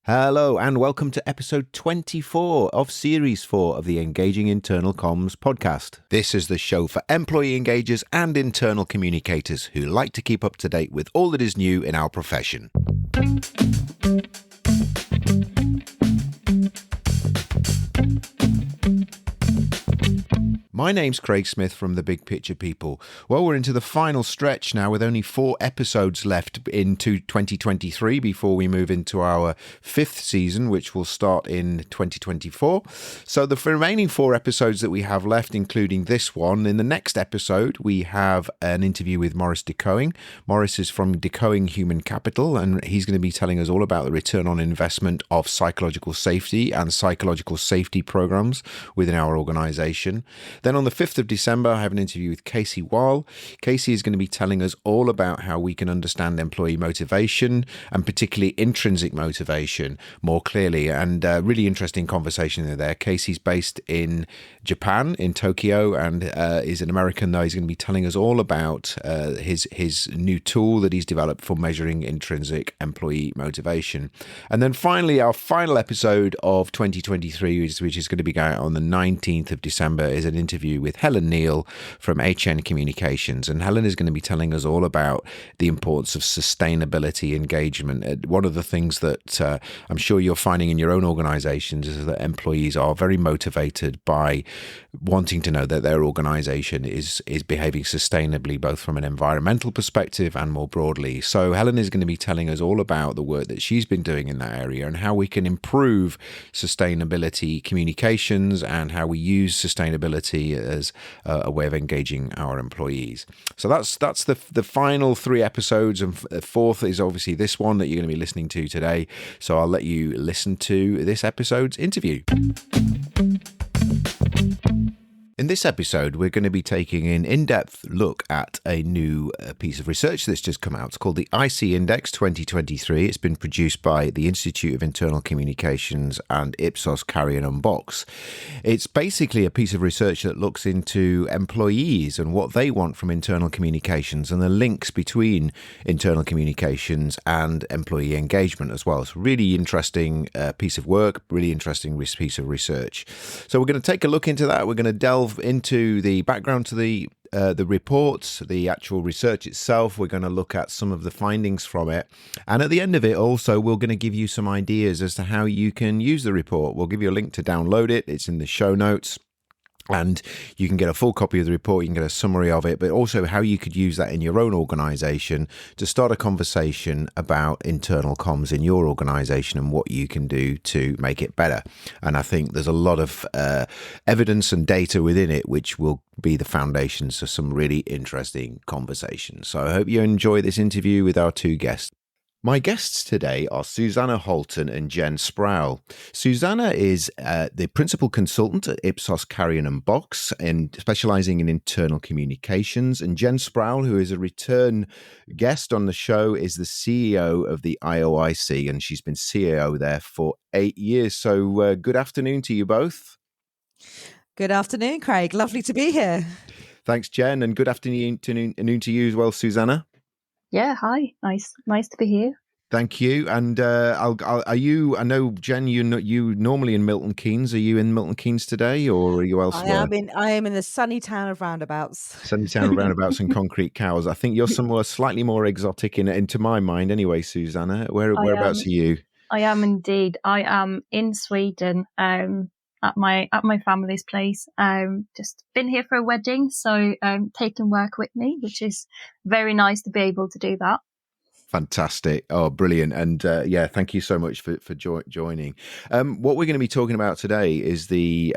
Hello and welcome to episode 24 of series 4 of the Engaging Internal Comms podcast. This is the show for employee engagers and internal communicators who like to keep up to date with all that is new in our profession. My name's Craig Smith from The Big Picture People. Well, we're into the final stretch now with only 4 episodes left into 2023 before we move into our 5th season, which will start in 2024. So the remaining 4 episodes that we have left, including this one, in the next episode, we have an interview with Maurice Decoing. Maurice is from Decoing Human Capital, and he's going to be telling us all about the return on investment of psychological safety and psychological safety programs within our organization. Then on the 5th of December, I have an interview with Casey Wall. Casey is going to be telling us all about how we can understand employee motivation and particularly intrinsic motivation more clearly. And really interesting conversation there. Casey's based in Japan, in Tokyo, and is an American, though. He's going to be telling us all about his new tool that he's developed for measuring intrinsic employee motivation. And then finally, our final episode of 2023, which is going to be going out on the 19th of December, is an interview with Helen Neal from HN Communications. And Helen is going to be telling us all about the importance of sustainability engagement. One of the things that I'm sure you're finding in your own organizations is that employees are very motivated by wanting to know that their organization is behaving sustainably, both from an environmental perspective and more broadly. So Helen is going to be telling us all about the work that she's been doing in that area and how we can improve sustainability communications and how we use sustainability as a way of engaging our employees. So that's the final 3 episodes, and 4th is obviously this one that you're going to be listening to today. So I'll let you listen to this episode's interview. In this episode, we're going to be taking an in-depth look at a new piece of research that's just come out. It's called the IC Index 2023. It's been produced by the Institute of Internal Communications and Ipsos Carrion & Box. It's basically a piece of research that looks into employees and what they want from internal communications and the links between internal communications and employee engagement as well. It's a really interesting piece of work, really interesting piece of research. So we're going to take a look into that. We're going to delve into the background to the reports, the actual research itself. We're going to look at some of the findings from it. And at the end of it also, we're going to give you some ideas as to how you can use the report. We'll give you a link to download it. It's in the show notes. And you can get a full copy of the report, you can get a summary of it, but also how you could use that in your own organization to start a conversation about internal comms in your organization and what you can do to make it better. And I think there's a lot of evidence and data within it, which will be the foundations for some really interesting conversations. So I hope you enjoy this interview with our 2 guests. My guests today are Susanna Holton and Jen Sproul. Susanna is the principal consultant at Ipsos Carrion & Box and specializing in internal communications. And Jen Sproul, who is a return guest on the show, is the CEO of the IoIC, and she's been CEO there for 8 years. So good afternoon to you both. Good afternoon, Craig. Lovely to be here. Thanks, Jen, and good afternoon to you as well, Susanna. Yeah, hi. Nice to be here. Thank you. And are you? I know, Jen, you normally in Milton Keynes. Are you in Milton Keynes today, or are you elsewhere? I am in the sunny town of Roundabouts. Sunny town of Roundabouts and concrete cows. I think you're somewhere slightly more exotic into my mind, anyway, Susanna. Whereabouts are you? I am indeed. I am in Sweden. At my family's place. Just been here for a wedding, so taking work with me, which is very nice to be able to do that. Fantastic. Oh, brilliant. And yeah, thank you so much for joining. What we're going to be talking about today is the,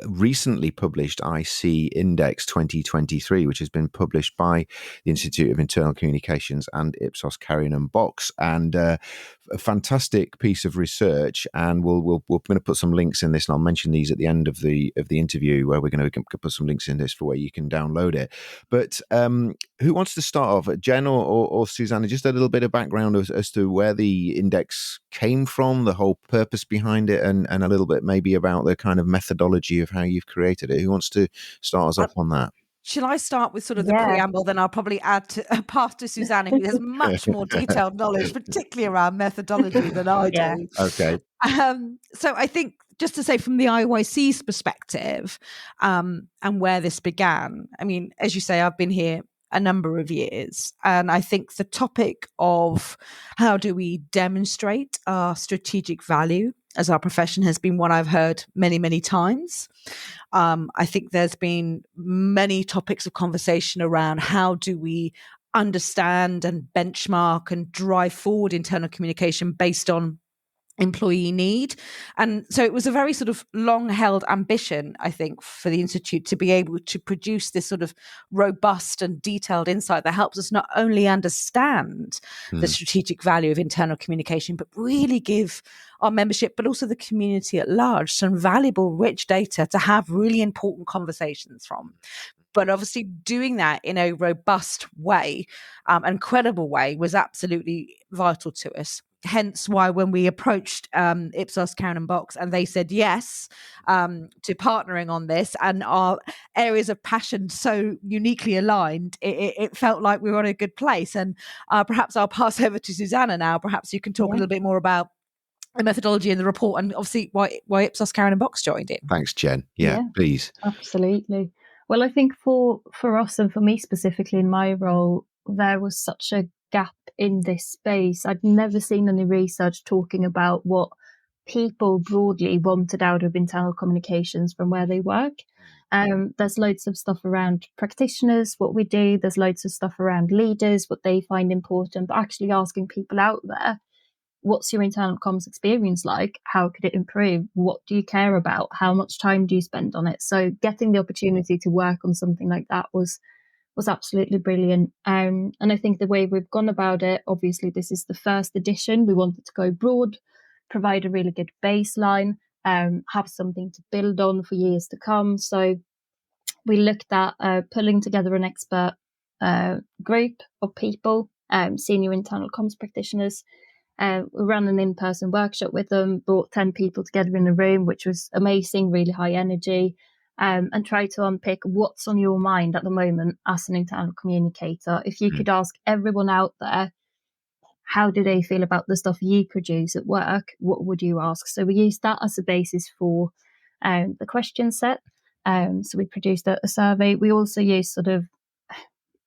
recently published IC Index 2023, which has been published by the Institute of Internal Communications and Ipsos Carrion & Box. And a fantastic piece of research. And we're going to put some links in this, and I'll mention these at the end of the interview, where we're going to put some links in this for where you can download it. But who wants to start off? Jen or Susanna? Just a little bit of background as to where the index came from, the whole purpose behind it, and a little bit maybe about the kind of methodology of how you've created it. Who wants to start us off on that? Shall I start with sort of the Yeah, preamble? Then I'll probably pass to Susanna, who has much more detailed knowledge, particularly around methodology, than I yeah, do. Okay. So I think just to say from the IoIC's perspective, and where this began, I mean, as you say, I've been here a number of years, and I think the topic of how do we demonstrate our strategic value as our profession has been one I've heard many, many times. I think there's been many topics of conversation around how do we understand and benchmark and drive forward internal communication based on employee need. And so it was a very sort of long held ambition, I think, for the Institute to be able to produce this sort of robust and detailed insight that helps us not only understand the strategic value of internal communication, but really give our membership, but also the community at large, some valuable, rich data to have really important conversations from. But obviously doing that in a robust way and credible way was absolutely vital to us. Hence why when we approached Ipsos, Karen Box, and they said yes to partnering on this, and our areas of passion so uniquely aligned, it felt like we were in a good place. And perhaps I'll pass over to Susanna now. Perhaps you can talk a little bit more about the methodology and the report, and obviously why Ipsos, Karen Box joined in. Thanks, Jen. Yeah, please. absolutely. Well, I think for us and for me specifically in my role, there was such a gap in this space. I'd never seen any research talking about what people broadly wanted out of internal communications from where they work. There's loads of stuff around practitioners, what we do. There's loads of stuff around leaders, what they find important, but actually asking people out there, what's your internal comms experience like? How could it improve? What do you care about? How much time do you spend on it? So getting the opportunity to work on something like that was absolutely brilliant. And I think the way we've gone about it, obviously this is the first edition. We wanted to go broad, provide a really good baseline, have something to build on for years to come. So we looked at pulling together an expert group of people, senior internal comms practitioners. We ran an in-person workshop with them, brought 10 people together in a room, which was amazing, really high energy, and try to unpick what's on your mind at the moment as an internal communicator. If you could ask everyone out there, how do they feel about the stuff you produce at work? What would you ask? So we used that as a basis for the question set. So we produced a survey. We also used sort of,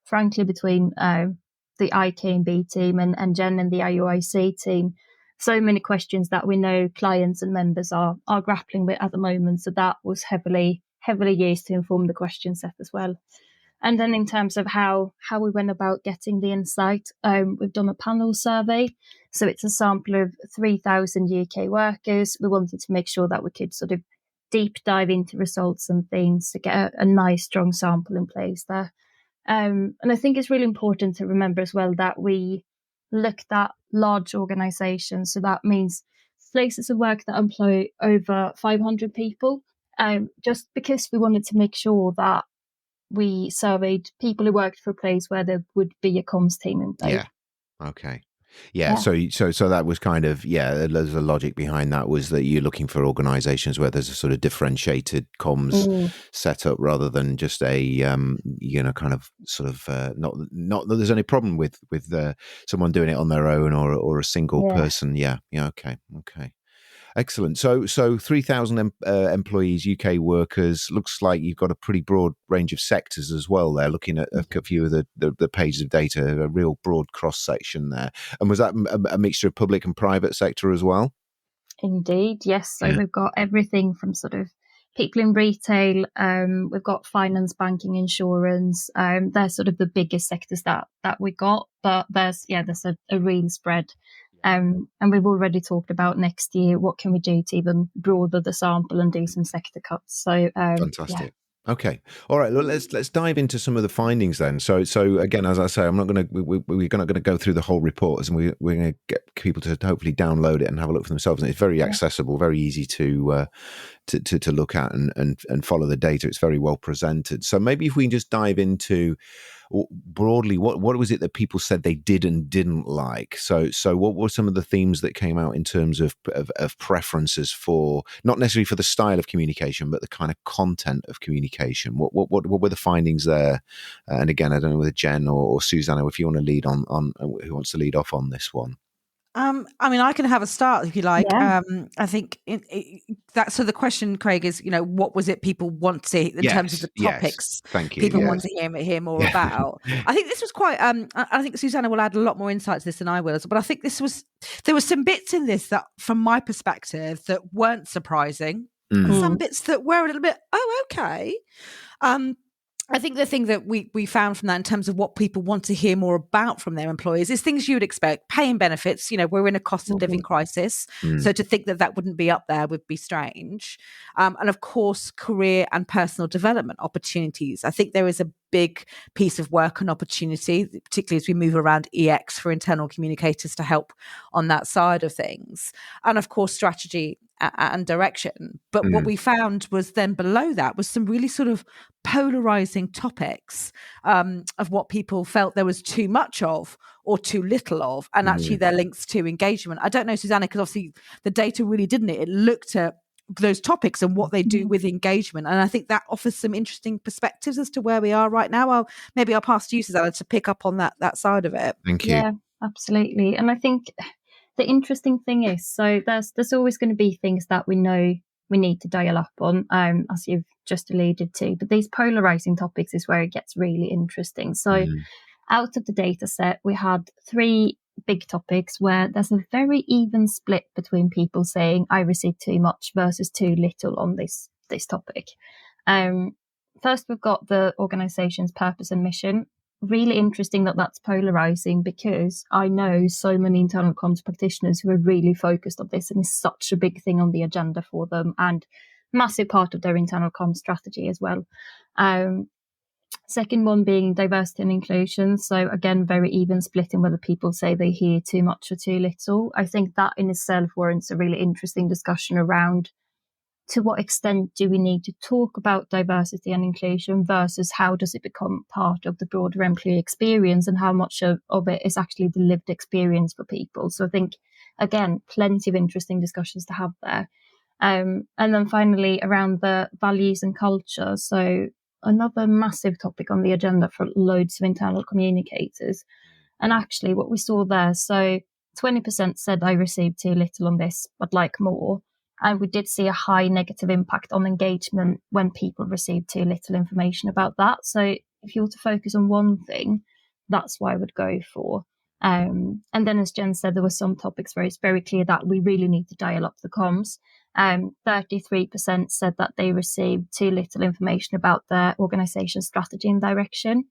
frankly, between the IK&B team and Jen and the IoIC team, so many questions that we know clients and members are grappling with at the moment. So that was heavily used to inform the question set as well. And then in terms of how we went about getting the insight, we've done a panel survey. So it's a sample of 3,000 UK workers. We wanted to make sure that we could sort of deep dive into results and things to get a nice, strong sample in place there. And I think it's really important to remember as well that we looked at large organizations. So that means places of work that employ over 500 people, just because we wanted to make sure that we surveyed people who worked for a place where there would be a comms team in place. Yeah. Okay. Yeah. So that was kind of, there's a logic behind that, was that you're looking for organizations where there's a sort of differentiated comms setup rather than just a, kind of sort of, not that there's any problem with someone doing it on their own or a single person. Yeah. Okay. Excellent. So 3,000 employees, UK workers. Looks like you've got a pretty broad range of sectors as well there, looking at a few of the pages of data, a real broad cross-section there. And was that a mixture of public and private sector as well? Indeed, yes. So we've got everything from sort of people in retail, we've got finance, banking, insurance. They're sort of the biggest sectors that we got, but there's a real spread. And we've already talked about next year, what can we do to even broaden the sample and do some sector cuts. So fantastic. Okay. All right. Well, let's dive into some of the findings then. So again, as I say, we're not going to go through the whole report, and we're going to get people to hopefully download it and have a look for themselves. And it's very accessible, very easy to look at and follow the data. It's very well presented. So maybe if we can just dive into broadly, what was it that people said they did and didn't like? So what were some of the themes that came out in terms of preferences for, not necessarily for the style of communication, but the kind of content of communication? What were the findings there? And again, I don't know whether Jen or Susanna, if you want to lead on who wants to lead off on this one. I mean, I can have a start if you like. Yeah. I think so the question, Craig, is, what was it people want to, in terms of the topics thank you, people want to hear more about? I think this was quite, I think Susanna will add a lot more insight to this than I will, but I think there were some bits in this that, from my perspective, that weren't surprising. Some bits that were a little bit, okay. I think the thing that we found from that in terms of what people want to hear more about from their employers is things you would expect. Pay and benefits, we're in a cost of living crisis. So to think that wouldn't be up there would be strange. And of course, career and personal development opportunities. I think there is a big piece of work and opportunity, particularly as we move around EX for internal communicators to help on that side of things. And of course, strategy and direction. But what we found was then below that was some really sort of polarizing topics of what people felt there was too much of or too little of, and actually their links to engagement. I don't know, Susanna, because obviously the data really didn't it? It looked at those topics and what they do with engagement. And I think that offers some interesting perspectives as to where we are right now. Maybe I'll pass to you, Susanna, to pick up on that side of it. Thank you. Yeah, absolutely. And I think the interesting thing is, so there's always going to be things that we know we need to dial up on, as you've just alluded to. But these polarizing topics is where it gets really interesting. So out of the data set, we had 3 big topics where there's a very even split between people saying I received too much versus too little on this topic. First, we've got the organization's purpose and mission. Really interesting that that's polarizing, because I know so many internal comms practitioners who are really focused on this, and it's such a big thing on the agenda for them and massive part of their internal comms strategy as well. Second one being diversity and inclusion. So again, very even split in whether people say they hear too much or too little. I think that in itself warrants a really interesting discussion around to what extent do we need to talk about diversity and inclusion versus how does it become part of the broader employee experience, and how much of it is actually the lived experience for people. So I think, again, plenty of interesting discussions to have there. And then finally, around the values and culture. So another massive topic on the agenda for loads of internal communicators. And actually what we saw there, so 20% said I received too little on this, but like more. And we did see a high negative impact on engagement when people received too little information about that. So if you were to focus on one thing, that's what I would go for. And then, as Jen said, there were some topics where it's very clear that we really need to dial up the comms. 33% said that they received too little information about their organization's strategy and direction.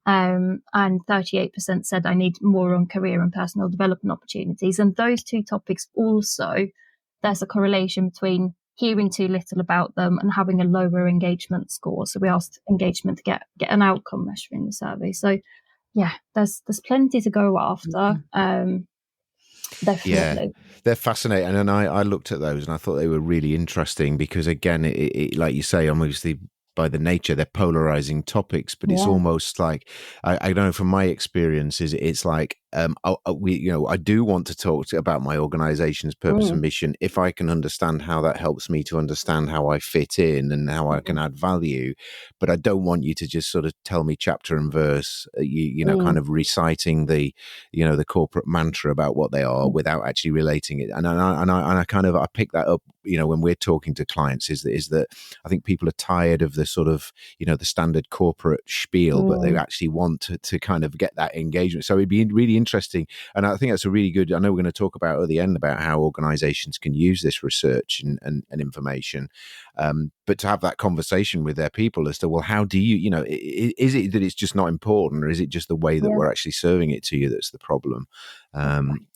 And 38% said I need more on career and personal development opportunities. And those 2 topics also, there's a correlation between hearing too little about them and having a lower engagement score. So we asked engagement to get an outcome measure in the survey. So yeah, there's plenty to go after. Definitely. Yeah, they're fascinating. And I looked at those and I thought they were really interesting because, again, it like you say, obviously by the nature, they're polarizing topics, but it's almost like, I don't know, from my experience, it's like, I do want to talk about my organization's purpose and mission if I can understand how that helps me to understand how I fit in and how I can add value. But I don't want you to just sort of tell me chapter and verse, kind of reciting the corporate mantra about what they are without actually relating it. And I pick that up, when we're talking to clients, is that I think people are tired of the sort of, the standard corporate spiel, but they actually want to kind of get that engagement. So it'd be really interesting. And I think that's a really good, I know we're going to talk about at the end about how organizations can use this research and information. But to have that conversation with their people as to, well, how do you, is it that it's just not important, or is it just the way that we're actually serving it to you that's the problem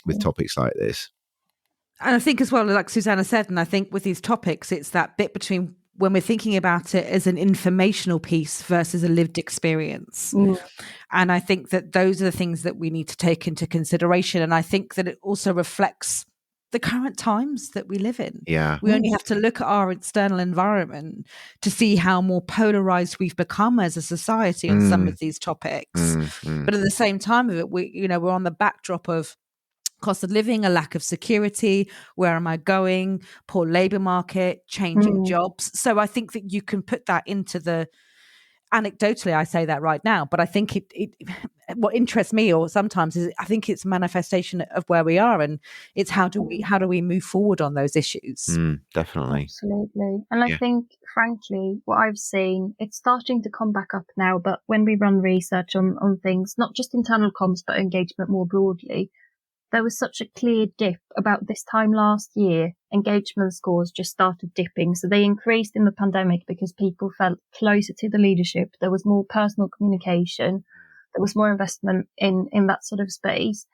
with topics like this? And I think as well, like Susanna said, and I think with these topics, it's that bit between when we're thinking about it as an informational piece versus a lived experience. And I think that those are the things that we need to take into consideration. And I think that it also reflects the current times that we live in. Yeah. We only have to look at our external environment to see how more polarized we've become as a society on some of these topics. But at the same time of it, we're on the backdrop of cost of living, a lack of security, where am I going, poor labor market, changing jobs. So I think that you can put that into the, anecdotally, I say that right now, but I think it what interests me, or sometimes, is I think it's a manifestation of where we are, and it's how do we move forward on those issues. Definitely. Absolutely. And I think, frankly, what I've seen, it's starting to come back up now, but when we run research on things, not just internal comms, but engagement more broadly, there was such a clear dip about this time last year. Engagement scores just started dipping. So they increased in the pandemic because people felt closer to the leadership. There was more personal communication. There was more investment in that sort of space.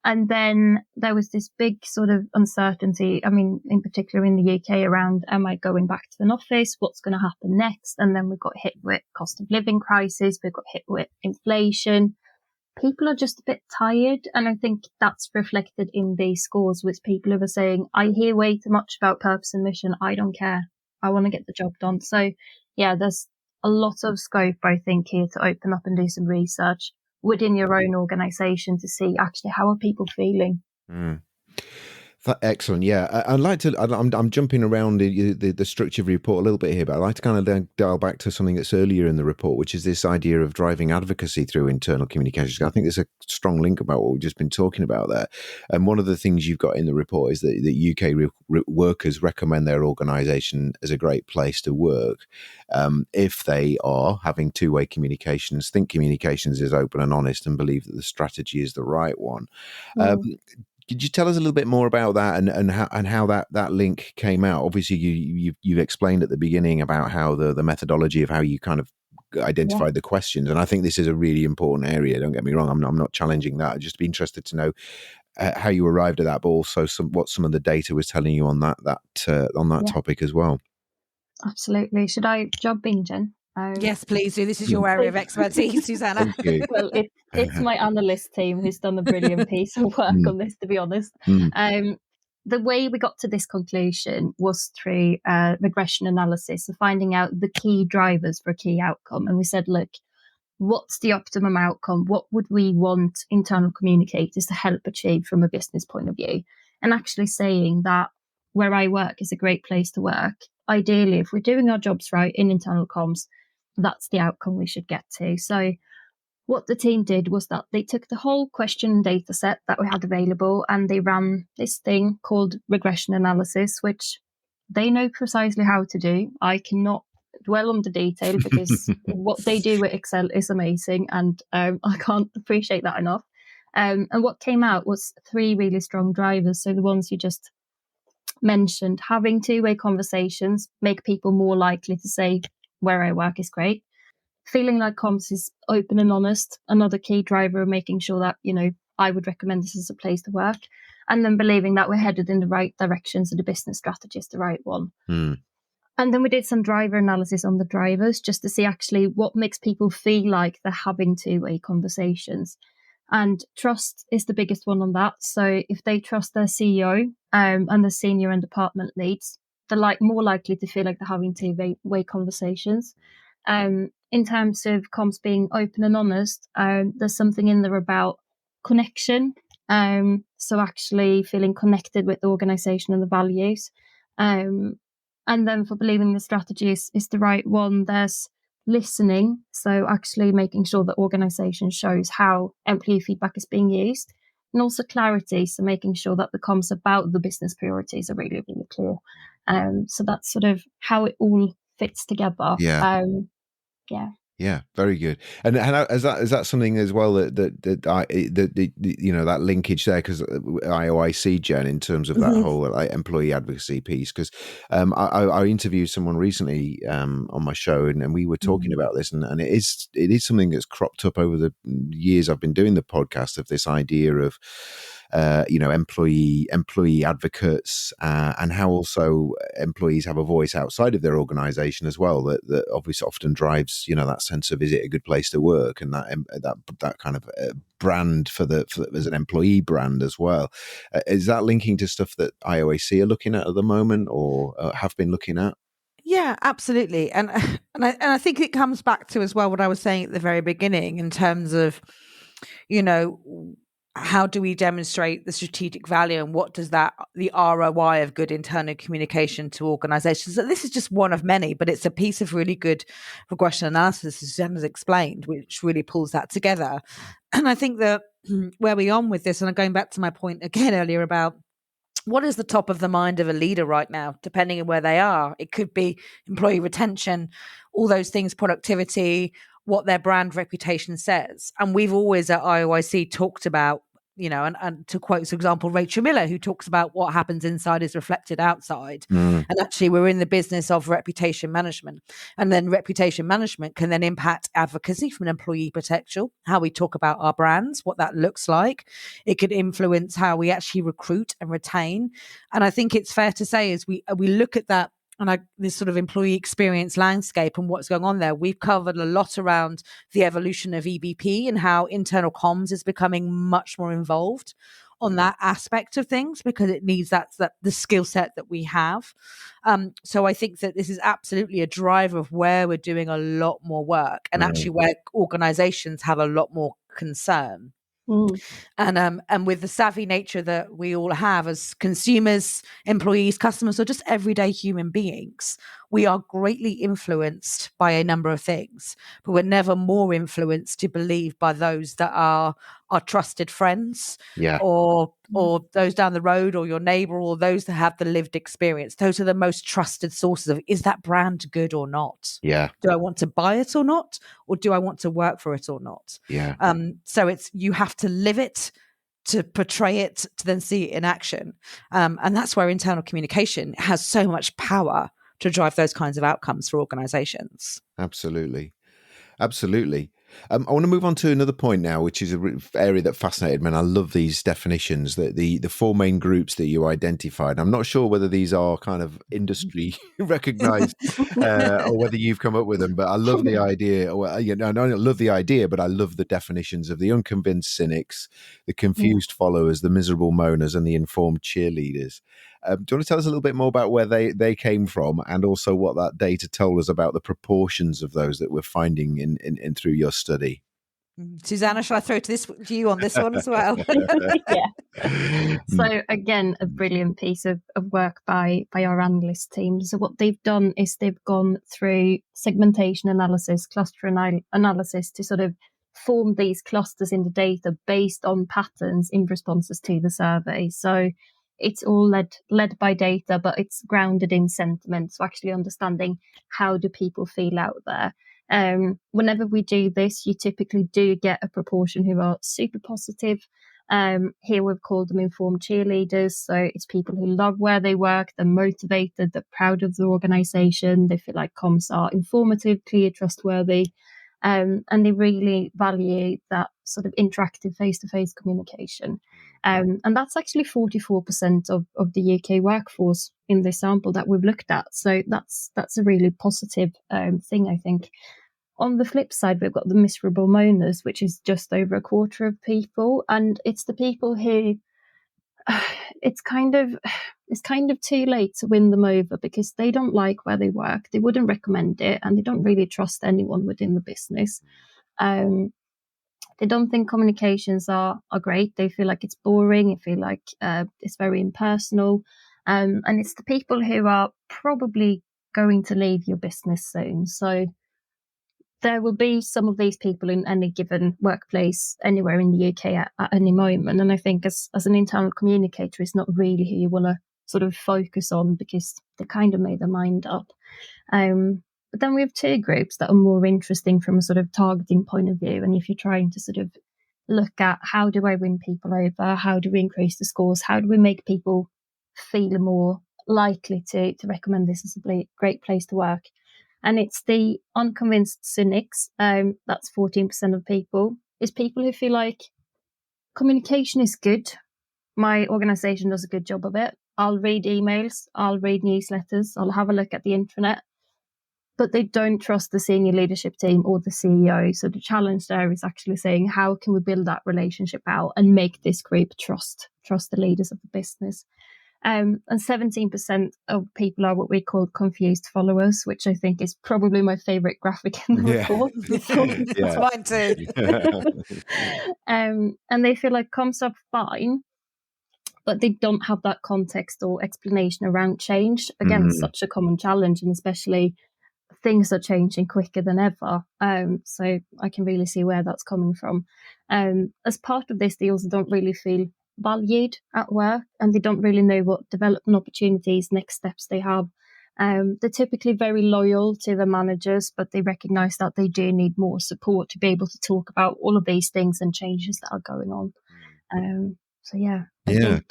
And then there was this big sort of uncertainty. I mean, in particular in the UK around, am I going back to an office? What's going to happen next? And then we got hit with cost of living crisis. We got hit with inflation. People are just a bit tired. And I think that's reflected in these scores with people who are saying, I hear way too much about purpose and mission. I don't care. I want to get the job done. So yeah, there's a lot of scope, I think, here to open up and do some research within your own organization to see actually how are people feeling. Excellent. Yeah, I'd like to. I'm jumping around the structure of the report a little bit here, but I'd like to kind of then dial back to something that's earlier in the report, which is this idea of driving advocacy through internal communications. I think there's a strong link about what we've just been talking about there. And one of the things you've got in the report is that UK workers recommend their organisation as a great place to work if they are having two-way communications, think communications is open and honest, and believe that the strategy is the right one. Could you tell us a little bit more about that and how that link came out? Obviously, you've explained at the beginning about how the methodology of how you kind of identified the questions, and I think this is a really important area. Don't get me wrong; I'm not challenging that. I'd just be interested to know how you arrived at that, but also what some of the data was telling you on that topic as well. Absolutely. Should I jump in, Jen? Yes, please do. This is your area of expertise, Susanna. Well, it's my analyst team who's done a brilliant piece of work on this, to be honest. The way we got to this conclusion was through regression analysis, so finding out the key drivers for a key outcome. And we said, look, what's the optimum outcome? What would we want internal communicators to help achieve from a business point of view? And actually saying that where I work is a great place to work. Ideally, if we're doing our jobs right in internal comms, that's the outcome we should get to. So what the team did was that they took the whole question data set that we had available and they ran this thing called regression analysis, which they know precisely how to do. I cannot dwell on the detail because what they do with Excel is amazing, and I can't appreciate that enough. And what came out was 3 really strong drivers. So the ones you just mentioned, having two-way conversations make people more likely to say where I work is great. Feeling like comms is open and honest, another key driver of making sure that, I would recommend this as a place to work. And then believing that we're headed in the right direction, so the business strategy is the right one. And then we did some driver analysis on the drivers just to see actually what makes people feel like they're having two-way conversations. And trust is the biggest one on that. So if they trust their CEO and the senior and department leads, they're more likely to feel like they're having two-way conversations. In terms of comms being open and honest, there's something in there about connection. So actually feeling connected with the organization and the values. And then for believing the strategy is the right one, there's listening. So actually making sure the organization shows how employee feedback is being used. And also clarity, so making sure that the comms about the business priorities are really, really clear. So that's sort of how it all fits together. Yeah, very good. And is that something as well that linkage there, because IoIC, Jen, in terms of that whole employee advocacy piece, because I interviewed someone recently on my show and we were talking about this, and it is something that's cropped up over the years I've been doing the podcast, of this idea of employee advocates, and how also employees have a voice outside of their organization as well, that obviously often drives that sense of, is it a good place to work, and that kind of brand for as an employee brand as well. Is that linking to stuff that IoIC are looking at the moment, or have been looking at? Yeah, absolutely. And I think it comes back to as well what I was saying at the very beginning in terms of, how do we demonstrate the strategic value, and what does the ROI of good internal communication to organizations? So this is just one of many, but it's a piece of really good regression analysis, as Jen has explained, which really pulls that together. And I think that where we're on with this, and I'm going back to my point again earlier about what is the top of the mind of a leader right now, depending on where they are. It could be employee retention, all those things, productivity, what their brand reputation says. And we've always at IoIC talked about, and to quote, for example, Rachel Miller, who talks about what happens inside is reflected outside. And actually, we're in the business of reputation management. And then reputation management can then impact advocacy from an employee potential, how we talk about our brands, what that looks like. It could influence how we actually recruit and retain. And I think it's fair to say, as we look at that, and this sort of employee experience landscape and what's going on there, we've covered a lot around the evolution of EBP and how internal comms is becoming much more involved on that aspect of things, because it needs that the skill set that we have. So I think that this is absolutely a driver of where we're doing a lot more work, and actually where organizations have a lot more concern. And with the savvy nature that we all have as consumers, employees, customers, or just everyday human beings, we are greatly influenced by a number of things, but we're never more influenced to believe by those that are our trusted friends, or those down the road, or your neighbor, or those that have the lived experience. Those are the most trusted sources of, is that brand good or not? Do I want to buy it or not? Or do I want to work for it or not? So you have to live it, to portray it, to then see it in action. And that's where internal communication has so much power to drive those kinds of outcomes for organizations. Absolutely. I want to move on to another point now, which is an area that fascinated me. And I love these definitions, that the four main groups that you identified. I'm not sure whether these are kind of industry recognized or whether you've come up with them, but I love the idea. I don't love the idea, but I love the definitions of the unconvinced cynics, the confused followers, the miserable moaners, and the informed cheerleaders. Do you want to tell us a little bit more about where they came from, and also what that data told us about the proportions of those that we're finding in through your study? Susanna, shall I throw to you on this one as well? Yeah. So again, a brilliant piece of work by our analyst team. So what they've done is they've gone through segmentation analysis, cluster analysis to sort of form these clusters in the data based on patterns in responses to the survey. So it's all led by data, but it's grounded in sentiment. So actually understanding, how do people feel out there? Whenever we do this, you typically do get a proportion who are super positive. Here we've called them informed cheerleaders. So it's people who love where they work, they're motivated, they're proud of the organization, they feel like comms are informative, clear, trustworthy, and they really value that sort of interactive face-to-face communication. And that's actually 44% of the UK workforce in this sample that we've looked at. So that's a really positive thing, I think. On the flip side, we've got the miserable moaners, which is just over a quarter of people. And it's the people who it's kind of too late to win them over, because they don't like where they work. They wouldn't recommend it, and they don't really trust anyone within the business. They don't think communications are great. They feel like it's boring. They feel like it's very impersonal. And it's the people who are probably going to leave your business soon. So there will be some of these people in any given workplace anywhere in the UK at any moment. And I think as an internal communicator, it's not really who you want to sort of focus on, because they kind of made their mind up. But then we have two groups that are more interesting from a sort of targeting point of view. And if you're trying to sort of look at, how do I win people over? How do we increase the scores? How do we make people feel more likely to recommend this as a great place to work? And it's the unconvinced cynics. That's 14% of people. It's people who feel like communication is good, my organization does a good job of it. I'll read emails, I'll read newsletters, I'll have a look at the intranet, but they don't trust the senior leadership team or the CEO. So the challenge there is actually saying, how can we build that relationship out and make this group trust the leaders of the business? And 17% of people are what we call confused followers, which I think is probably my favorite graphic in the report. That's mine too. And they feel like comms are fine, but they don't have that context or explanation around change. Again, such a common challenge, and especially things are changing quicker than ever. So I can really see where that's coming from. As part of this, they also don't really feel valued at work, and they don't really know what development opportunities, next steps they have. They're typically very loyal to the managers, but they recognize that they do need more support to be able to talk about all of these things and changes that are going on. So I think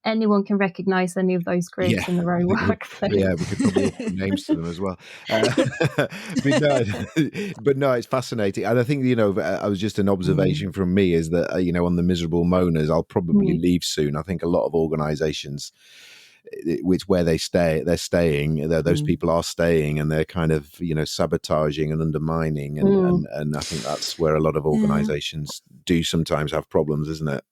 anyone can recognize any of those groups in their own workplace. Yeah, we could probably put names to them as well. But no, it's fascinating. And I think, I was just an observation from me is that, on the miserable moaners, I'll probably leave soon. I think a lot of organizations, where they're staying, those people are staying, and they're kind of, sabotaging and undermining. And I think that's where a lot of organizations do sometimes have problems, isn't it?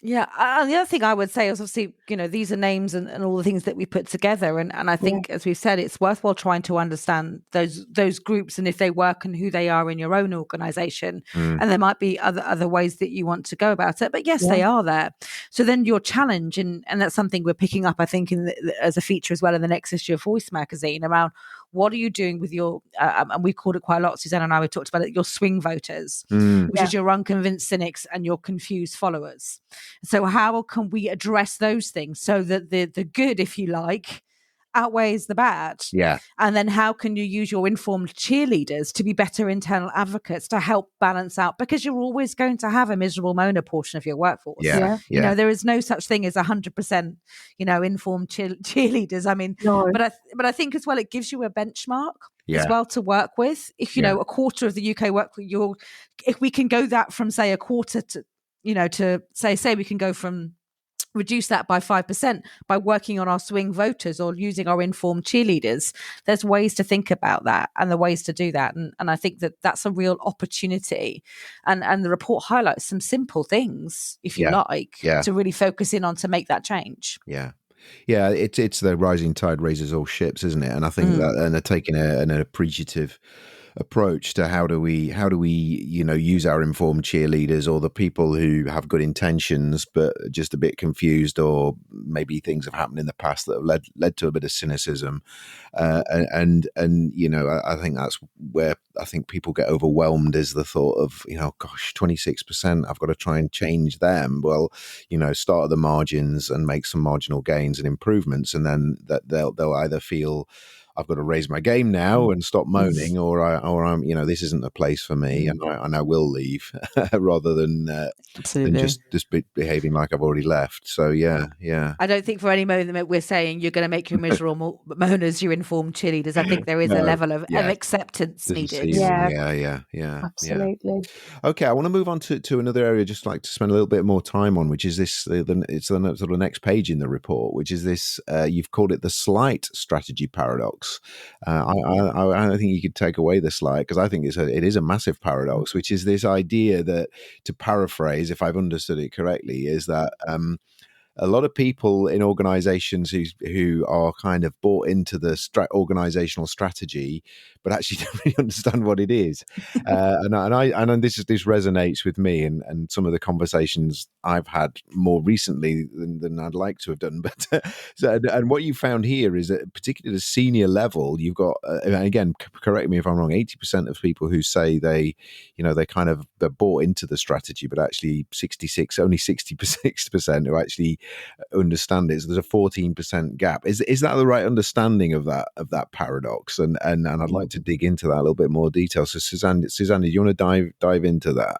Yeah, and the other thing I would say is obviously, these are names and all the things that we put together, and I think, as we've said, it's worthwhile trying to understand those groups and if they work and who they are in your own organisation, and there might be other ways that you want to go about it. But yes, they are there. So then your challenge, and that's something we're picking up, I think, as a feature as well in the next issue of Voice magazine, around what are you doing with your, and we called it quite a lot, Suzanne and I, we talked about it, your swing voters, which is your unconvinced cynics and your confused followers. So how can we address those things so that the good, if you like, outweighs the bad? Yeah. And then how can you use your informed cheerleaders to be better internal advocates to help balance out? Because you're always going to have a miserable moaner portion of your workforce. There is no such thing as 100%, informed cheerleaders. I mean, but I think as well, it gives you a benchmark as well to work with. If, a quarter of the UK if we can go that from, say, a quarter to, to say we can go from reduce that by 5% by working on our swing voters or using our informed cheerleaders. There's ways to think about that and the ways to do that. And I think that that's a real opportunity. And the report highlights some simple things, if you like, to really focus in on to make that change. Yeah. Yeah, it's the rising tide raises all ships, isn't it? And I think that, and they're taking an appreciative approach to how do we use our informed cheerleaders, or the people who have good intentions but just a bit confused, or maybe things have happened in the past that have led to a bit of cynicism, and I think that's where I think people get overwhelmed, is the thought of 26%, I've got to try and change them. Well, start at the margins and make some marginal gains and improvements, and then that they'll either feel I've got to raise my game now and stop moaning, or I'm, this isn't the place for me, and I will leave, rather than just behaving like I've already left. So yeah. I don't think for any moment we're saying you're going to make your miserable moaners your informed cheerleaders. I think there is a level of acceptance needed. Yeah. Absolutely. Yeah. Okay, I want to move on to another area, just like to spend a little bit more time on, which is this. It's the sort of next page in the report, which is this. You've called it the slight strategy paradox. I think you could take away the slide, because I think it is a massive paradox, which is this idea that, to paraphrase, if I've understood it correctly, is that a lot of people in organizations who are kind of bought into the organizational strategy, but actually don't really understand what it is. And this resonates with me and some of the conversations I've had more recently than I'd like to have done. But and what you found here is that, particularly at a senior level, you've got, again, correct me if I'm wrong, 80% of people who say they're bought into the strategy, but actually only 66% who actually understand it. So there's a 14% gap. Is that the right understanding of that paradox? And I'd like to dig into that a little bit more detail. So Suzanne, do you want to dive into that?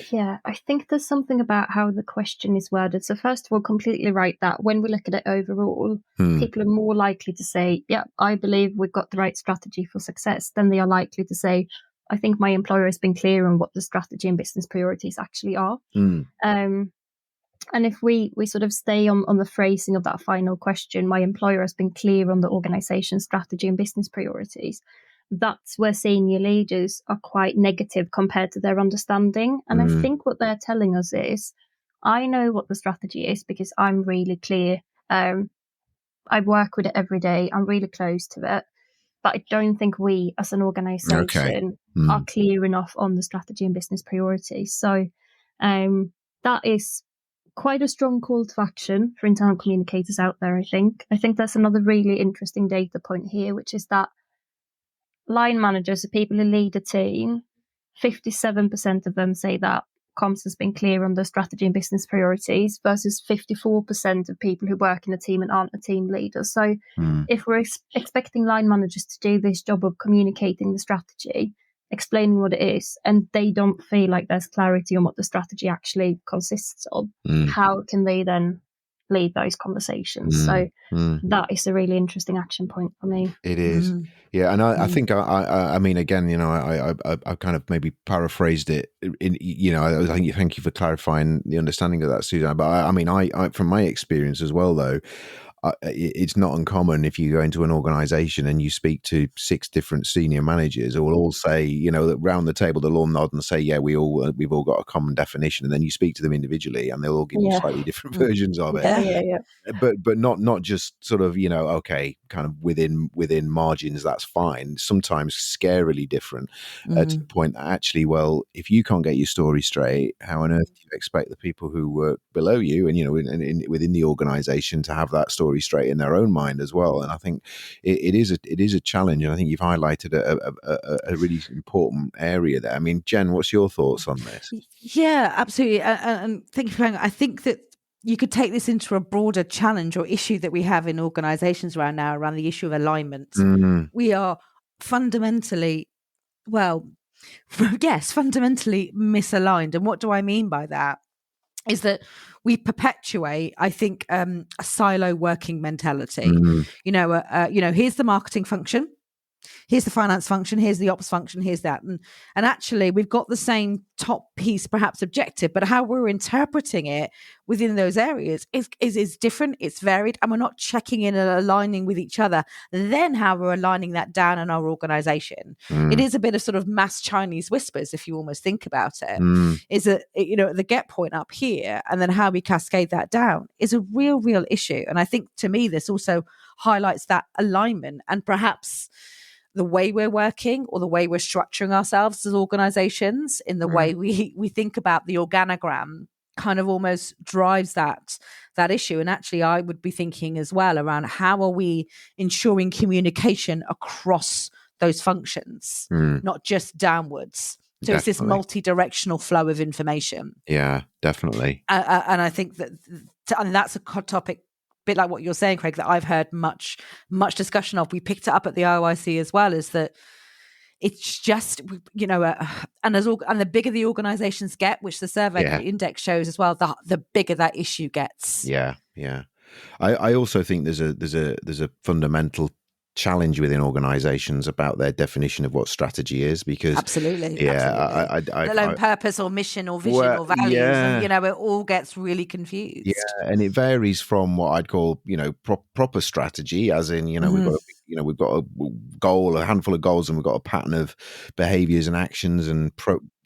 Yeah, I think there's something about how the question is worded. So first of all, completely right that when we look at it overall, people are more likely to say, yeah, I believe we've got the right strategy for success, than they are likely to say, I think my employer has been clear on what the strategy and business priorities actually are. And if we sort of stay on the phrasing of that final question, my employer has been clear on the organisation strategy and business priorities, that's where senior leaders are quite negative compared to their understanding. And I think what they're telling us is, I know what the strategy is because I'm really clear. I work with it every day. I'm really close to it. But I don't think we as an organisation are clear enough on the strategy and business priorities. So that is quite a strong call to action for internal communicators out there, I think. I think that's another really interesting data point here, which is that line managers, the people who lead a team, 57% of them say that comms has been clear on the strategy and business priorities versus 54% of people who work in a team and aren't a team leader. So if we're expecting line managers to do this job of communicating the strategy, explaining what it is, and they don't feel like there's clarity on what the strategy actually consists of, how can they then lead those conversations? So that is a really interesting action point for me. It is. Yeah. And I think, I mean, again, I kind of maybe paraphrased it in, thank you for clarifying the understanding of that, Suzanne. But I mean, I from my experience as well, though, it's not uncommon if you go into an organization and you speak to 6 different senior managers who will all say, that round the table, they'll all nod and say, yeah, we've all got a common definition. And then you speak to them individually and they'll all give you slightly different versions of it. Yeah. But not just sort of, okay, kind of within margins, that's fine. Sometimes scarily different to the point that actually, well, if you can't get your story straight, how on earth do you expect the people who work below you and, within the organization to have that story straight in their own mind as well? And I think it is a challenge. And I think you've highlighted a really important area there. I mean, Jen, what's your thoughts on this? Yeah, absolutely. And thank you for I think that you could take this into a broader challenge or issue that we have in organizations around the issue of alignment. We are fundamentally misaligned. And what do I mean by that? Is that we perpetuate, I think, a silo working mentality. Here's the marketing function, here's the finance function, here's the ops function, here's that. And actually, we've got the same top piece, perhaps objective, but how we're interpreting it within those areas is different, it's varied, and we're not checking in and aligning with each other. Then how we're aligning that down in our organization. It is a bit of sort of mass Chinese whispers, if you almost think about it. Is that, the get point up here, and then how we cascade that down is a real issue. And I think, to me, this also highlights that alignment and perhaps the way we're working or the way we're structuring ourselves as organizations, in the way we think about the organogram, kind of almost drives that issue. And actually, I would be thinking as well around how are we ensuring communication across those functions, not just downwards. So Definitely. It's this multi-directional flow of information. Yeah, definitely. And I think and that's a topic, bit like what you're saying, Craig, that I've heard much discussion of. We picked it up at the IoIC as well, is that it's just, and the bigger the organizations get, which the survey index shows as well, the bigger that issue gets. Yeah. I also think there's a fundamental challenge within organizations about their definition of what strategy is, because absolutely let alone purpose or mission or vision or values, and it all gets really confused. And it varies from what I'd call proper strategy, as in we've got a goal, a handful of goals, and we've got a pattern of behaviors and actions and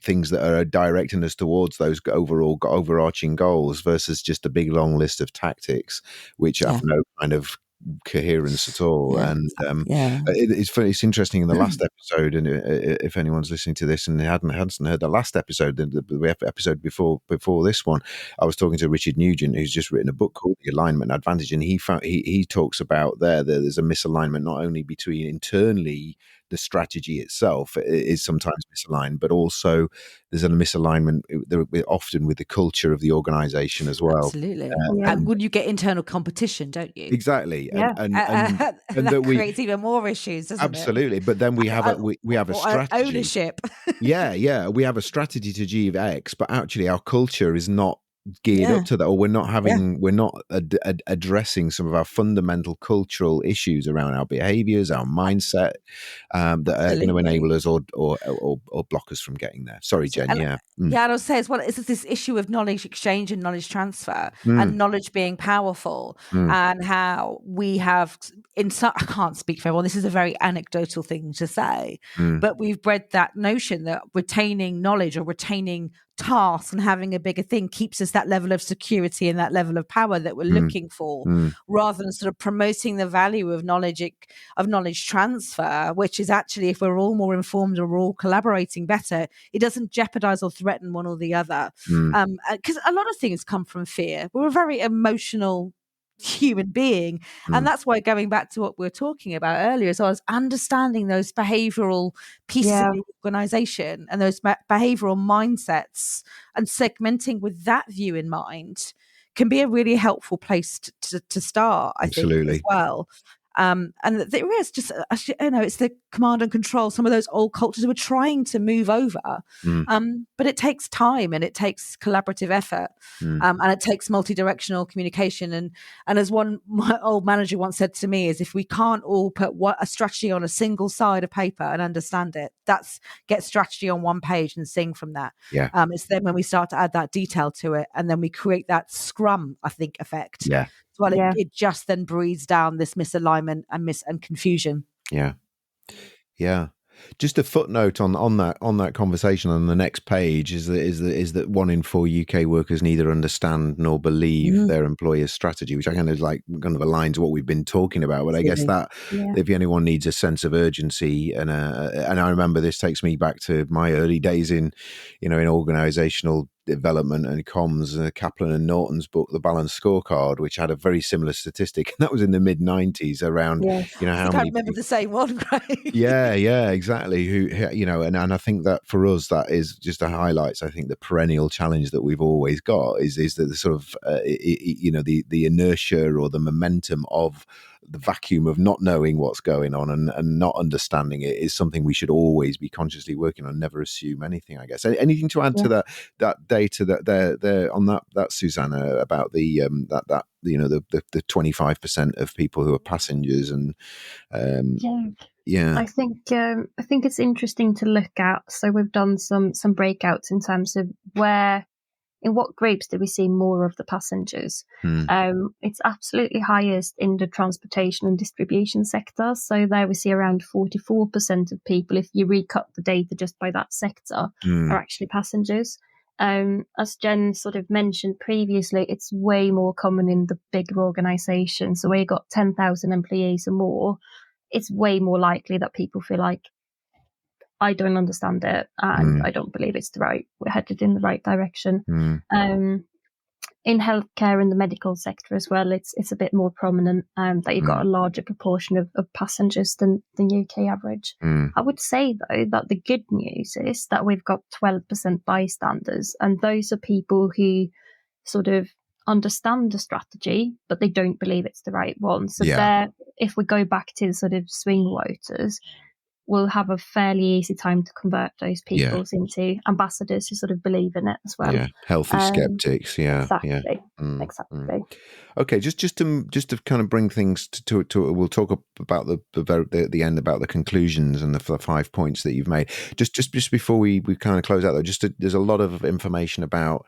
things that are directing us towards those overarching goals, versus just a big long list of tactics which have no kind of coherence at all. It's interesting. In the last episode, and if anyone's listening to this and hasn't heard the last episode, the episode before this one, I was talking to Richard Nugent, who's just written a book called The Alignment Advantage, and he talks about there's a misalignment not only between internally the strategy itself is sometimes misaligned, but also there's a misalignment often with the culture of the organization as well. Absolutely. And would you get internal competition, don't you? Exactly. And that creates even more issues, doesn't it? Absolutely. But then we have a strategy. Ownership. We have a strategy to achieve X, but actually our culture is not geared Yeah. up to that, or we're not addressing some of our fundamental cultural issues around our behaviors, our mindset, that are going to Absolutely. enable us or block us from getting there. Sorry, So, Jen. and Yeah. yeah, and I'll say as well, it's this issue of knowledge exchange and knowledge transfer and Mm, knowledge being powerful, mm, and how we have in some, I can't speak for everyone. This is a very anecdotal thing to say, mm, but we've bred that notion that retaining knowledge or retaining tasks and having a bigger thing keeps us that level of security and that level of power that we're mm, looking for, mm, rather than sort of promoting the value of knowledge transfer, which is actually, if we're all more informed or we're all collaborating better, it doesn't jeopardize or threaten one or the other. mm, Because a lot of things come from fear. We're a very emotional human being. And mm. that's why, going back to what we were talking about earlier, as well as understanding those behavioral pieces of Yeah. your organization and those behavioral mindsets and segmenting with that view in mind can be a really helpful place to start, I think, as Absolutely. well. And there is just, it's the command and control. Some of those old cultures we're trying to move over, Mm, but it takes time and it takes collaborative effort, mm, and it takes multi-directional communication. And as my old manager once said to me, is if we can't all put a strategy on a single side of paper and understand it, that's get strategy on one page and sing from that. yeah. It's then when we start to add that detail to it, and then we create that scrum, I think, effect. Yeah. Well, Yeah. it just then breeds down this misalignment and confusion. Yeah. Yeah. Just a footnote on that conversation on the next page is that 1 in 4 UK workers neither understand nor believe their employer's strategy, which I kind of aligns what we've been talking about. But I guess that Yeah. if anyone needs a sense of urgency, and I remember this takes me back to my early days in organizational development and comms, Kaplan and Norton's book, The Balanced Scorecard, which had a very similar statistic, and that was in the mid-90s around, Yes. I how think I many remember the same one, Craig. yeah, exactly. Who and I think that for us, that is just highlights. I think the perennial challenge that we've always got is that the sort of the inertia or the momentum of the vacuum of not knowing what's going on and not understanding it is something we should always be consciously working on. Never assume anything, I guess. Anything to add to that data that there on that Susanna, about the 25% of people who are passengers and yeah. I think it's interesting to look at. So we've done some breakouts in terms of in what groups do we see more of the passengers. It's absolutely highest in the transportation and distribution sector. So there we see around 44% of people, if you recut the data just by that sector, are actually passengers. As Jen sort of mentioned previously, it's way more common in the bigger organisations. So where you've got 10,000 employees or more, it's way more likely that people feel like, I don't understand it and I don't believe we're headed in the right direction. In healthcare and the medical sector as well, it's a bit more prominent that you've got a larger proportion of passengers than the UK average. I would say, though, that the good news is that we've got 12% bystanders, and those are people who sort of understand the strategy, but they don't believe it's the right one. So if we go back to the sort of swing voters, we'll have a fairly easy time to convert those people into ambassadors who sort of believe in it as well. Yeah, healthy skeptics. Exactly. Okay, just to kind of bring things to we'll talk about the end, about the conclusions and the 5 points that you've made. Just before we kind of close out, though, there's a lot of information about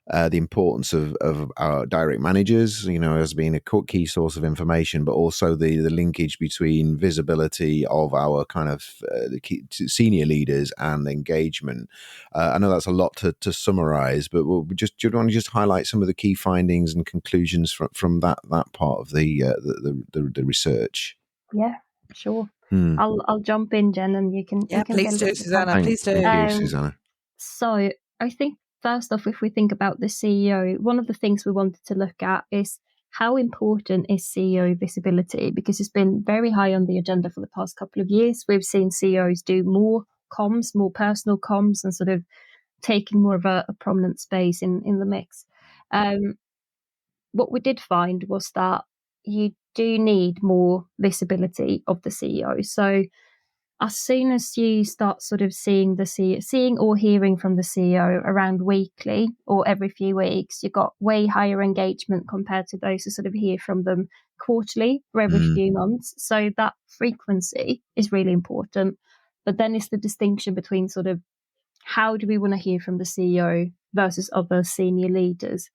the importance of our direct managers, as being a key source of information, but also the linkage between visibility of our kind of the key senior leaders and engagement. I know that's a lot to summarize, but do you want to just highlight some of the key findings and conclusions from that part of the research? Yeah, sure. I'll jump in, Jen, and you can. Yeah, please do, Susanna. Please do. Thank you, Susanna. So I think, first off, if we think about the CEO, one of the things we wanted to look at is how important is CEO visibility, because it's been very high on the agenda for the past couple of years. We've seen CEOs do more comms, more personal comms, and sort of taking more of a prominent space in the mix. What we did find was that you do need more visibility of the CEO. So as soon as you start sort of seeing or hearing from the CEO around weekly or every few weeks, you've got way higher engagement compared to those who sort of hear from them quarterly or every few months. So that frequency is really important. But then it's the distinction between sort of how do we want to hear from the CEO versus other senior leaders.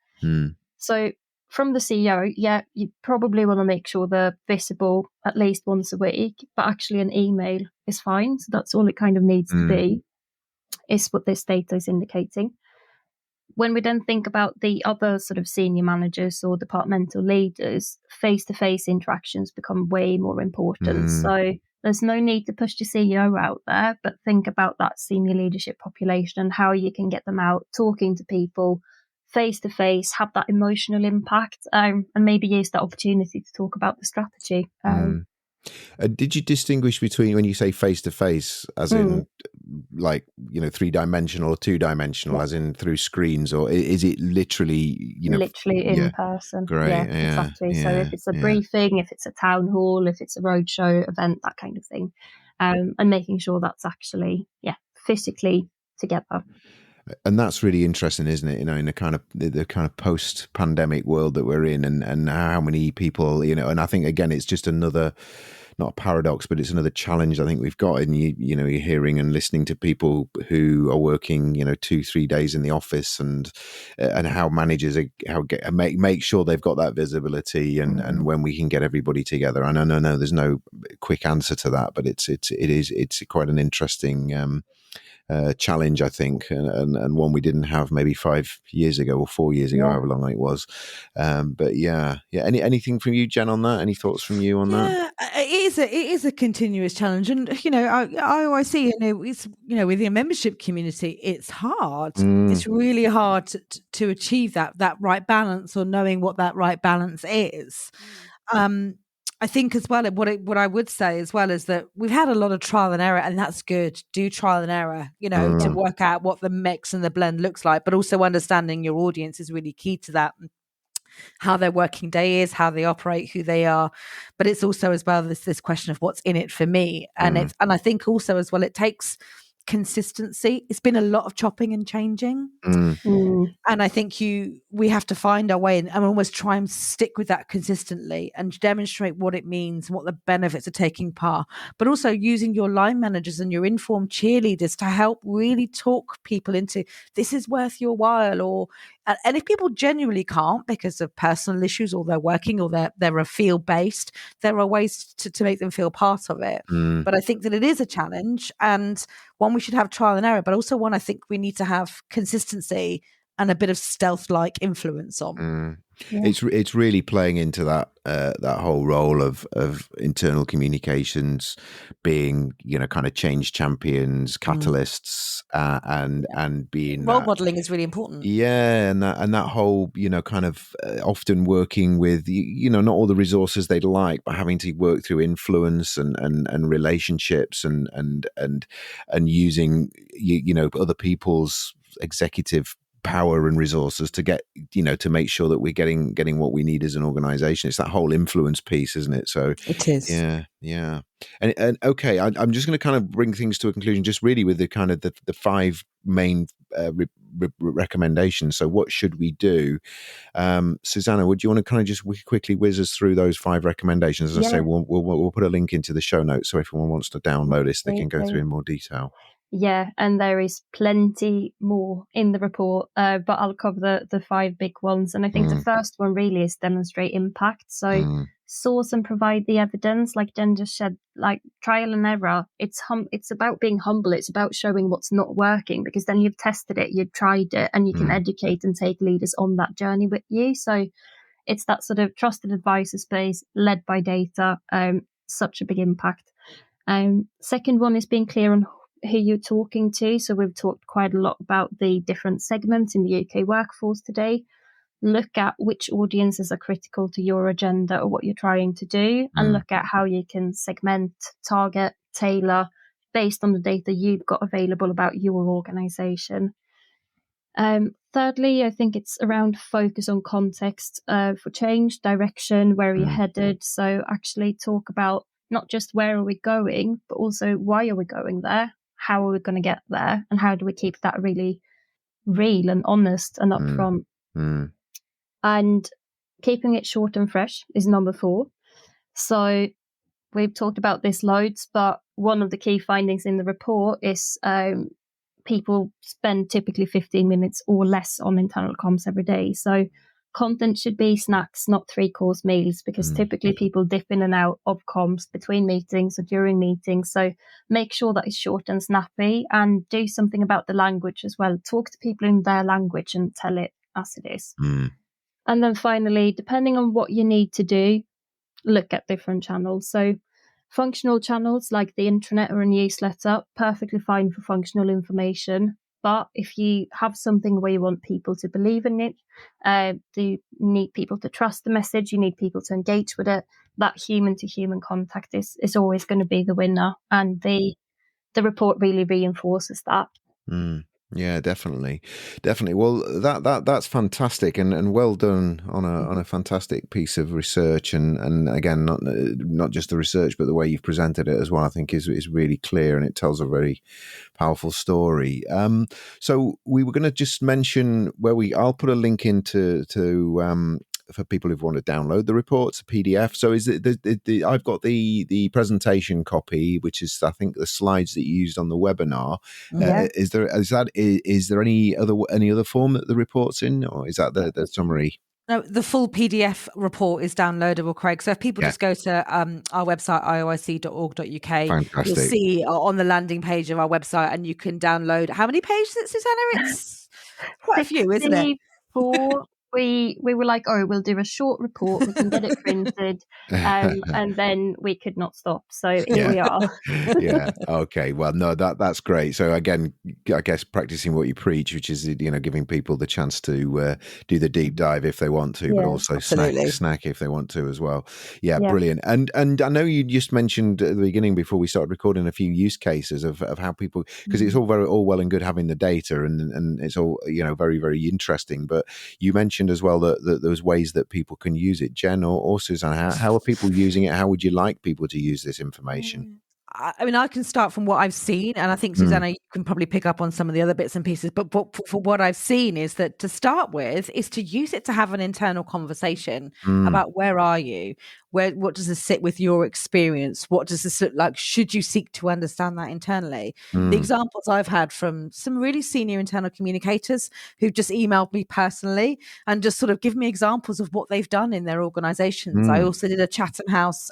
So from the CEO, yeah, you probably want to make sure they're visible at least once a week, but actually an email is fine. So that's all it kind of needs to be, is what this data is indicating. When we then think about the other sort of senior managers or departmental leaders, face-to-face interactions become way more important. So there's no need to push the CEO out there, but think about that senior leadership population and how you can get them out talking to people face-to-face, have that emotional impact, and maybe use that opportunity to talk about the strategy. Did you distinguish between, when you say face-to-face, as in like, 3-dimensional or 2-dimensional, as in through screens, or is it literally, literally in person? Great. Yeah, exactly. So if it's a briefing, if it's a town hall, if it's a roadshow event, that kind of thing, and making sure that's actually, physically together. And that's really interesting, isn't it? In the kind of post-pandemic world that we're in, and how many people, and I think, again, it's just another, not a paradox, but it's another challenge I think we've got in you're hearing and listening to people who are working 2-3 days in the office, and how managers make sure they've got that visibility, and when we can get everybody together. And I know there's no quick answer to that, but it's quite an interesting challenge, I think, and one we didn't have maybe 5 years ago or 4 years ago, however long it was. But anything from you, Jen, on that? Any thoughts from you on that? It is a continuous challenge, and I see, it's within a membership community, it's hard. It's really hard to achieve that right balance, or knowing what that right balance is. I think as well, what I would say as well is that we've had a lot of trial and error, and that's good. Do trial and error, to work out what the mix and the blend looks like, but also understanding your audience is really key to that. How their working day is, how they operate, who they are. But it's also as well this question of what's in it for me. And I think also as well, it takes consistency. It's been a lot of chopping and changing. And I think we have to find our way and almost try and stick with that consistently and demonstrate what it means and what the benefits of taking part, but also using your line managers and your informed cheerleaders to help really talk people into this is worth your while. And if people genuinely can't because of personal issues, or they're working, or they're a field based, there are ways to make them feel part of it. But I think that it is a challenge, and one we should have trial and error, but also one I think we need to have consistency and a bit of stealth-like influence on. It's really playing into that whole role of internal communications being kind of change champions, catalysts, and being role modeling is really important. And that whole kind of often working with not all the resources they'd like, but having to work through influence and relationships and using other people's executive power and resources to get to make sure that we're getting what we need as an organization. It's that whole influence piece, isn't it? So it is. Yeah. And okay, I'm just going to kind of bring things to a conclusion, just really with the kind of the 5 main recommendations. So what should we do? Susanna, would you want to kind of just quickly whiz us through those 5 recommendations? As I say, we'll put a link into the show notes, so if anyone wants to download this, they can go through in more detail. Yeah, and there is plenty more in the report, but I'll cover the 5 big ones. And I think the first one really is demonstrate impact. So source and provide the evidence, like Jen just said, like trial and error. It's about being humble. It's about showing what's not working, because then you've tested it, you've tried it, and you can educate and take leaders on that journey with you. So it's that sort of trusted advisor space led by data, such a big impact. Second one is being clear on who you're talking to. So we've talked quite a lot about the different segments in the UK workforce today. Look at which audiences are critical to your agenda or what you're trying to do, and look at how you can segment, target, tailor based on the data you've got available about your organization. Thirdly, I think it's around focus on context for change, direction, where you're headed. So actually talk about not just where are we going, but also why are we going there? How are we going to get there? And how do we keep that really real and honest and upfront? And keeping it short and fresh is number 4. So we've talked about this loads, but one of the key findings in the report is people spend typically 15 minutes or less on internal comms every day. So content should be snacks, not 3-course meals, because typically people dip in and out of comms between meetings or during meetings. So make sure that it's short and snappy, and do something about the language as well. Talk to people in their language and tell it as it is. And then finally, depending on what you need to do, look at different channels. So functional channels like the intranet or a newsletter, perfectly fine for functional information. But if you have something where you want people to believe in it, you need people to trust the message, you need people to engage with it, that human-to-human contact is always going to be the winner. And the report really reinforces that. Yeah, definitely. Well, that's fantastic, and well done on a fantastic piece of research, and again, not just the research, but the way you've presented it as well. I think is really clear, and it tells a very powerful story. So we were going to just mention I'll put a link into for people who want to download the reports, a PDF. So is it I've got the presentation copy, which is I think the slides that you used on the webinar. Is there any other form that the report's in, or is that the summary? No, the full PDF report is downloadable, Craig. So if people just go to our website, ioic.org.uk, Fantastic. You'll see on the landing page of our website, and you can download. How many pages, Susanna? It's quite a few, isn't it? 64. We were like, we'll do a short report, we can get it printed, and then we could not stop. So here we are. Yeah. Okay. Well, no, that's great. So again, I guess practicing what you preach, which is giving people the chance to do the deep dive if they want to, but also snack if they want to as well. Yeah. Brilliant. And I know you just mentioned at the beginning before we started recording a few use cases of how people, because it's all well and good having the data, and it's all very, very interesting. But you mentioned as well that there's ways that people can use it. Jen or Susanna, how are people using it? How would you like people to use this information? I mean, I can start from what I've seen, and I think, Susanna, you can probably pick up on some of the other bits and pieces. But for what I've seen is that to start with is to use it to have an internal conversation about where are you? What does this sit with your experience? What does this look like? Should you seek to understand that internally? The examples I've had from some really senior internal communicators who've just emailed me personally and just sort of give me examples of what they've done in their organizations. I also did a Chatham House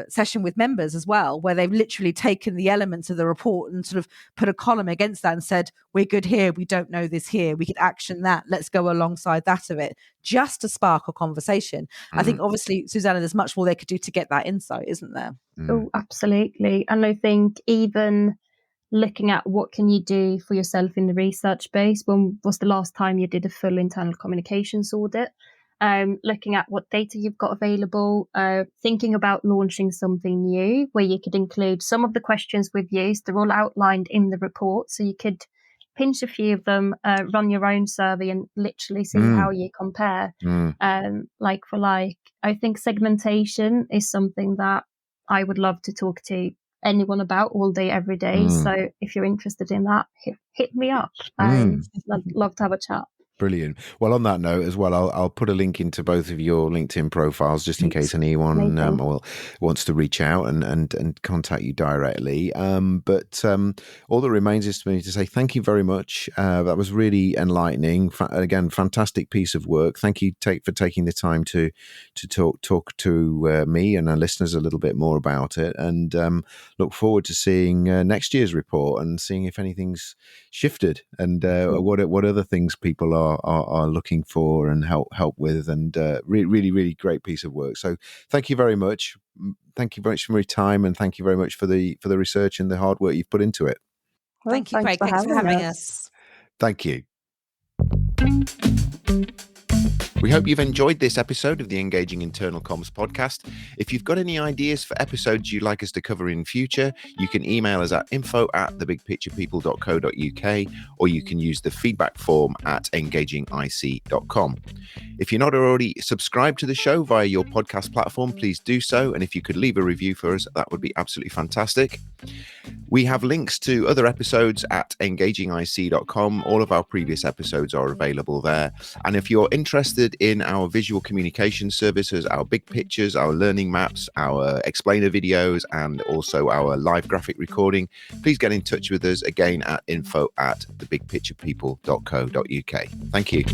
session with members as well, where they've literally taken the elements of the report and sort of put a column against that and said, we're good here, we don't know this here, we could action that, let's go alongside that of it, just to spark a conversation. I think obviously, Susanna, there's much more they could do to get that insight, isn't there? Oh, absolutely. And I think even looking at what can you do for yourself in the research base, when was the last time you did a full internal communications audit? Looking at what data you've got available, thinking about launching something new where you could include some of the questions we've used. They're all outlined in the report, so you could pinch a few of them, run your own survey and literally see how you compare. Like for like, I think segmentation is something that I would love to talk to anyone about all day, every day. So if you're interested in that, hit me up. I'd love to have a chat. Brilliant. Well, on that note as well, I'll put a link into both of your LinkedIn profiles just in case anyone wants to reach out and contact you directly. But all that remains is for me to say thank you very much. That was really enlightening. Again, fantastic piece of work. Thank you for taking the time to talk to me and our listeners a little bit more about it, and look forward to seeing next year's report and seeing if anything's shifted and what other things people are looking for and help with, and really, really great piece of work. So thank you very much. Thank you very much for your time, and thank you very much for the research and the hard work you've put into it. Well, thank you, Craig. Thanks for having us. Thank you. We hope you've enjoyed this episode of the Engaging Internal Comms podcast. If you've got any ideas for episodes you'd like us to cover in future, you can email us at info@thebigpicturepeople.co.uk, or you can use the feedback form at engagingic.com. If you're not already subscribed to the show via your podcast platform, please do so. And if you could leave a review for us, that would be absolutely fantastic. We have links to other episodes at engagingic.com. All of our previous episodes are available there. And if you're interested in our visual communication services, our big pictures, our learning maps, our explainer videos, and also our live graphic recording, please get in touch with us again at info@thebigpicturepeople.co.uk. Thank you.